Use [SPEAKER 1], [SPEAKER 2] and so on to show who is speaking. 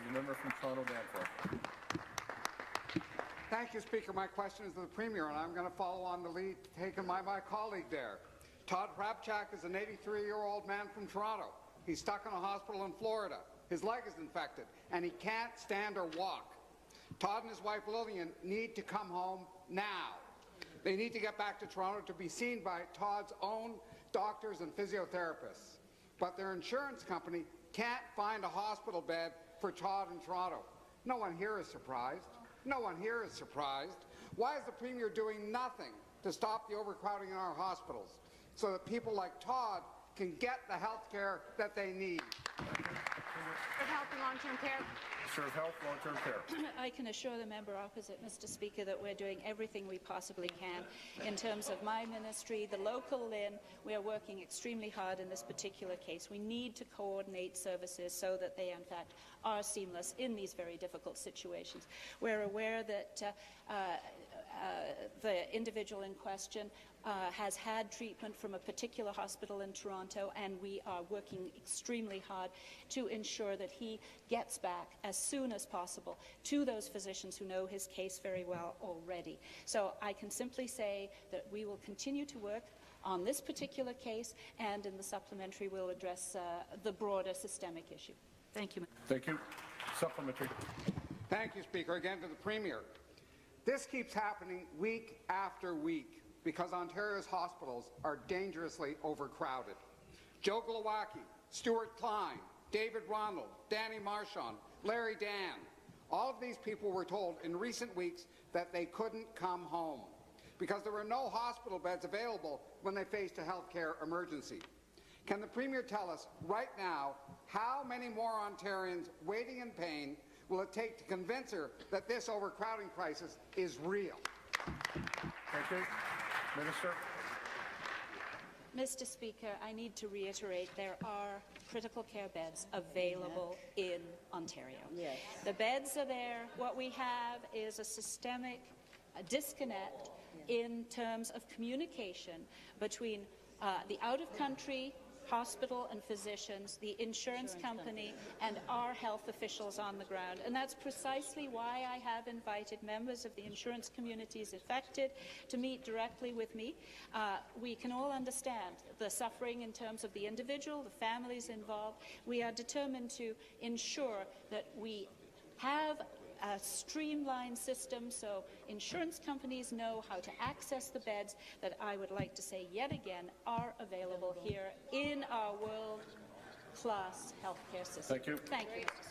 [SPEAKER 1] The member from Toronto Danforth.
[SPEAKER 2] Thank you, Speaker. My question is to the Premier, and I'm going to follow on the lead taken by my colleague there. Todd Hrabchak is an 83-year-old man from Toronto. He's stuck in a hospital in Florida. His leg is infected, and he can't stand or walk. Todd and his wife Lillian need to come home now. They need to get back to Toronto to be seen by Todd's own doctors and physiotherapists. But their insurance company can't find a hospital bed for Todd in Toronto. No one here is surprised. No one here is surprised. Why is the Premier doing nothing to stop the overcrowding in our hospitals so that people like Todd can get the health care that they need?
[SPEAKER 3] Health and long-term care.
[SPEAKER 1] Minister of Health, Long-Term Care.
[SPEAKER 4] I can assure the member opposite, Mr. Speaker, that we're doing everything we possibly can in terms of my ministry, the local LIN. We are working extremely hard in this particular case. We need to coordinate services so that they, in fact, are seamless in these very difficult situations. We're aware that the individual in question has had treatment from a particular hospital in Toronto, and we are working extremely hard to ensure that he gets back as soon as possible to those physicians who know his case very well already. So I can simply say that we will continue to work on this particular case, and in the supplementary we'll address the broader systemic issue. Thank you.
[SPEAKER 1] Thank you. Supplementary.
[SPEAKER 2] Thank you, Speaker. Again to the Premier. This keeps happening week after week because Ontario's hospitals are dangerously overcrowded. Joe Glowacki, Stuart Klein, David Ronald, Danny Marchand, Larry Dan. All of these people were told in recent weeks that they couldn't come home because there were no hospital beds available when they faced a health care emergency. Can the Premier tell us right now how many more Ontarians waiting in pain will it take to convince her that this overcrowding crisis is real?
[SPEAKER 1] Thank you. Minister.
[SPEAKER 4] Mr. Speaker, I need to reiterate there are critical care beds available in Ontario.
[SPEAKER 5] Yes.
[SPEAKER 4] The beds are there. What we have is a systemic disconnect in terms of communication between the out-of-country hospital and physicians, the insurance company, and our health officials on the ground. And that's precisely why I have invited members of the insurance communities affected to meet directly with me. We can all understand the suffering in terms of the individual, the families involved. We are determined to ensure that we have a streamlined system so insurance companies know how to access the beds that I would like to say yet again are available here in our world-class healthcare system.
[SPEAKER 1] Thank you.
[SPEAKER 4] Thank you.